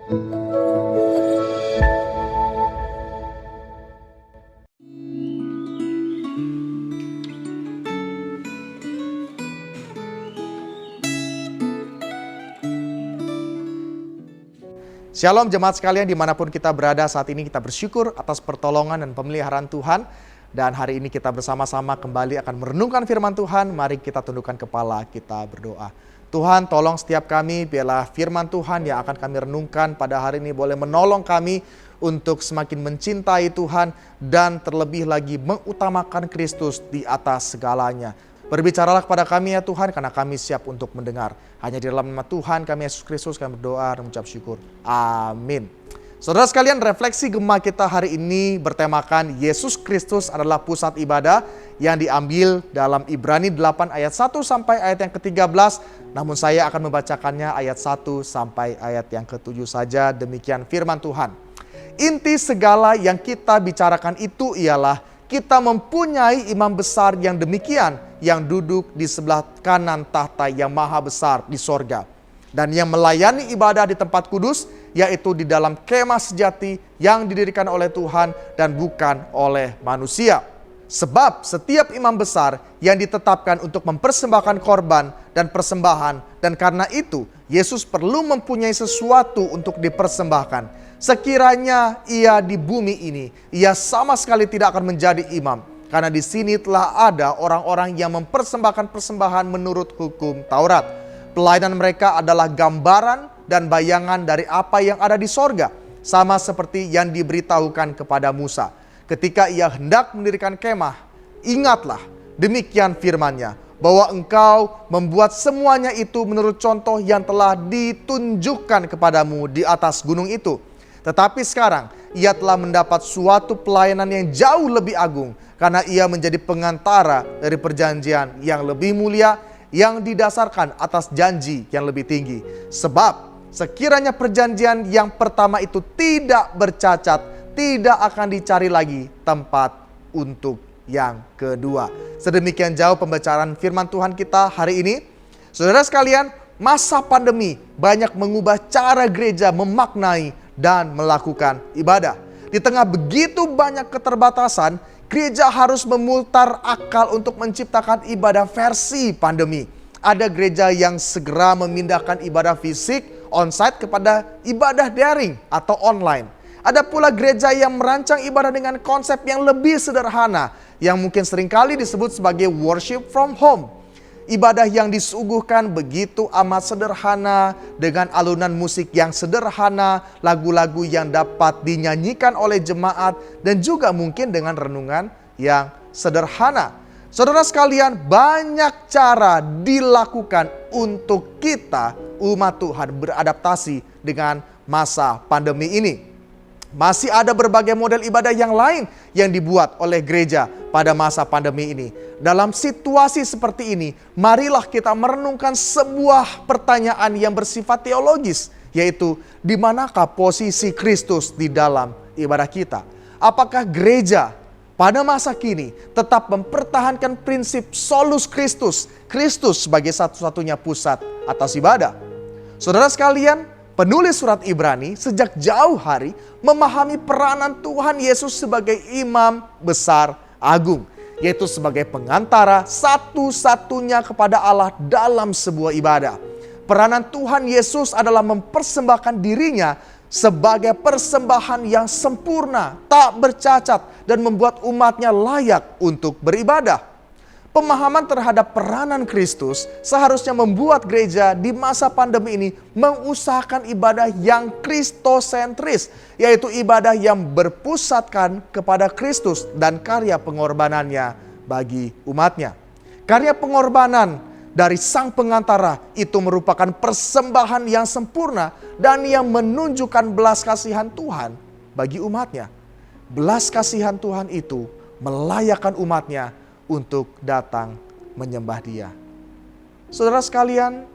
Shalom jemaat sekalian, dimanapun kita berada saat ini, kita bersyukur atas pertolongan dan pemeliharaan Tuhan. Dan hari ini kita bersama-sama kembali akan merenungkan firman Tuhan. Mari kita tundukkan kepala, kita berdoa. Tuhan, tolong setiap kami, biarlah firman Tuhan yang akan kami renungkan pada hari ini boleh menolong kami untuk semakin mencintai Tuhan dan terlebih lagi mengutamakan Kristus di atas segalanya. Berbicaralah kepada kami ya Tuhan, karena kami siap untuk mendengar. Hanya di dalam nama Tuhan kami Yesus Kristus kami berdoa dan mengucap syukur. Amin. Saudara sekalian, refleksi Gema kita hari ini bertemakan Yesus Kristus adalah pusat ibadah yang diambil dalam Ibrani 8 ayat 1 sampai ayat yang ke-13. Namun saya akan membacakannya ayat 1 sampai ayat yang ke-7 saja. Demikian firman Tuhan. Inti segala yang kita bicarakan itu ialah kita mempunyai imam besar yang demikian, yang duduk di sebelah kanan tahta yang maha besar di sorga, dan yang melayani ibadah di tempat kudus, yaitu di dalam kemah sejati yang didirikan oleh Tuhan dan bukan oleh manusia. Sebab setiap imam besar yang ditetapkan untuk mempersembahkan korban dan persembahan, dan karena itu Yesus perlu mempunyai sesuatu untuk dipersembahkan. Sekiranya ia di bumi ini, ia sama sekali tidak akan menjadi imam. Karena di sini telah ada orang-orang yang mempersembahkan persembahan menurut hukum Taurat. Pelayanan mereka adalah gambaran dan bayangan dari apa yang ada di sorga. Sama seperti yang diberitahukan kepada Musa. Ketika ia hendak mendirikan kemah, ingatlah demikian firman-Nya, bahwa engkau membuat semuanya itu menurut contoh yang telah ditunjukkan kepadamu di atas gunung itu. Tetapi sekarang ia telah mendapat suatu pelayanan yang jauh lebih agung, karena ia menjadi pengantara dari perjanjian yang lebih mulia yang didasarkan atas janji yang lebih tinggi. Sebab sekiranya perjanjian yang pertama itu tidak bercacat, tidak akan dicari lagi tempat untuk yang kedua. Sedemikian jauh pembacaan firman Tuhan kita hari ini. Saudara sekalian, masa pandemi banyak mengubah cara gereja memaknai dan melakukan ibadah. Di tengah begitu banyak keterbatasan, gereja harus memutar akal untuk menciptakan ibadah versi pandemi. Ada gereja yang segera memindahkan ibadah fisik onsite kepada ibadah daring atau online. Ada pula gereja yang merancang ibadah dengan konsep yang lebih sederhana, yang mungkin seringkali disebut sebagai worship from home. Ibadah yang disuguhkan begitu amat sederhana, dengan alunan musik yang sederhana, lagu-lagu yang dapat dinyanyikan oleh jemaat, dan juga mungkin dengan renungan yang sederhana. Saudara sekalian, banyak cara dilakukan untuk kita umat Tuhan beradaptasi dengan masa pandemi ini. Masih ada berbagai model ibadah yang lain yang dibuat oleh gereja pada masa pandemi ini. Dalam situasi seperti ini, marilah kita merenungkan sebuah pertanyaan yang bersifat teologis, yaitu di manakah posisi Kristus di dalam ibadah kita? Apakah gereja pada masa kini tetap mempertahankan prinsip solus Kristus, Kristus sebagai satu-satunya pusat atas ibadah? Saudara sekalian, penulis surat Ibrani sejak jauh hari memahami peranan Tuhan Yesus sebagai imam besar agung, yaitu sebagai pengantara satu-satunya kepada Allah dalam sebuah ibadah. Peranan Tuhan Yesus adalah mempersembahkan dirinya sebagai persembahan yang sempurna, tak bercacat, dan membuat umatnya layak untuk beribadah. Pemahaman terhadap peranan Kristus seharusnya membuat gereja di masa pandemi ini mengusahakan ibadah yang kristosentris, yaitu ibadah yang berpusatkan kepada Kristus dan karya pengorbanannya bagi umatnya. Karya pengorbanan dari sang pengantara itu merupakan persembahan yang sempurna dan yang menunjukkan belas kasihan Tuhan bagi umatnya. Belas kasihan Tuhan itu melayakkan umatnya untuk datang menyembah Dia. Saudara sekalian,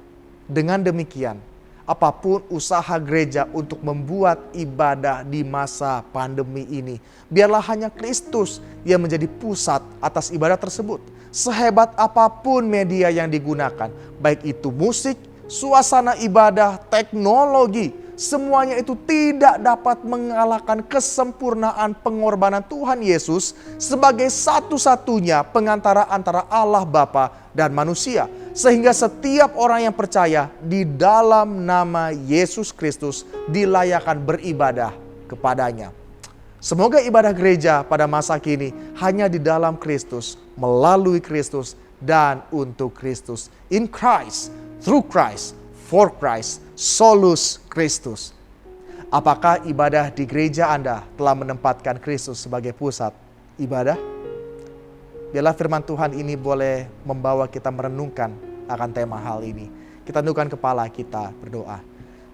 dengan demikian, apapun usaha gereja untuk membuat ibadah di masa pandemi ini, biarlah hanya Kristus yang menjadi pusat atas ibadah tersebut. Sehebat apapun media yang digunakan, baik itu musik, suasana ibadah, teknologi, semuanya itu tidak dapat mengalahkan kesempurnaan pengorbanan Tuhan Yesus sebagai satu-satunya pengantara antara Allah Bapa dan manusia. Sehingga setiap orang yang percaya di dalam nama Yesus Kristus dilayakan beribadah kepadanya. Semoga ibadah gereja pada masa kini hanya di dalam Kristus, melalui Kristus, dan untuk Kristus. In Christ, through Christ, for Christ, solus Christus. Apakah ibadah di gereja Anda telah menempatkan Kristus sebagai pusat ibadah? Biarlah firman Tuhan ini boleh membawa kita merenungkan akan tema hal ini. Kita tundukkan kepala kita berdoa.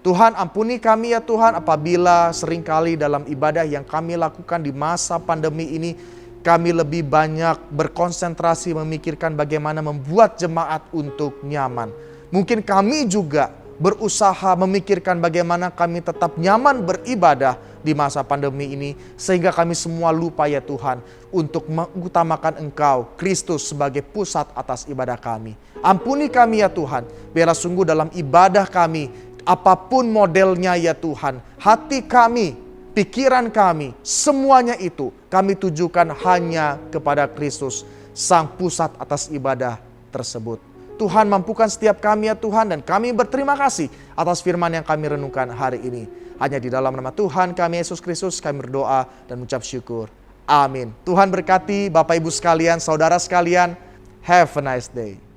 Tuhan, ampuni kami ya Tuhan apabila seringkali dalam ibadah yang kami lakukan di masa pandemi ini, kami lebih banyak berkonsentrasi memikirkan bagaimana membuat jemaat untuk nyaman. Mungkin kami juga berusaha memikirkan bagaimana kami tetap nyaman beribadah di masa pandemi ini, sehingga kami semua lupa ya Tuhan untuk mengutamakan Engkau, Kristus sebagai pusat atas ibadah kami. Ampuni kami ya Tuhan, biarlah sungguh dalam ibadah kami, apapun modelnya ya Tuhan, hati kami, pikiran kami, semuanya itu kami tujukan hanya kepada Kristus, Sang Pusat atas ibadah tersebut. Tuhan, mampukan setiap kami ya Tuhan, dan kami berterima kasih atas firman yang kami renungkan hari ini. Hanya di dalam nama Tuhan kami Yesus Kristus kami berdoa dan mengucap syukur. Amin. Tuhan berkati Bapak Ibu sekalian, saudara sekalian. Have a nice day.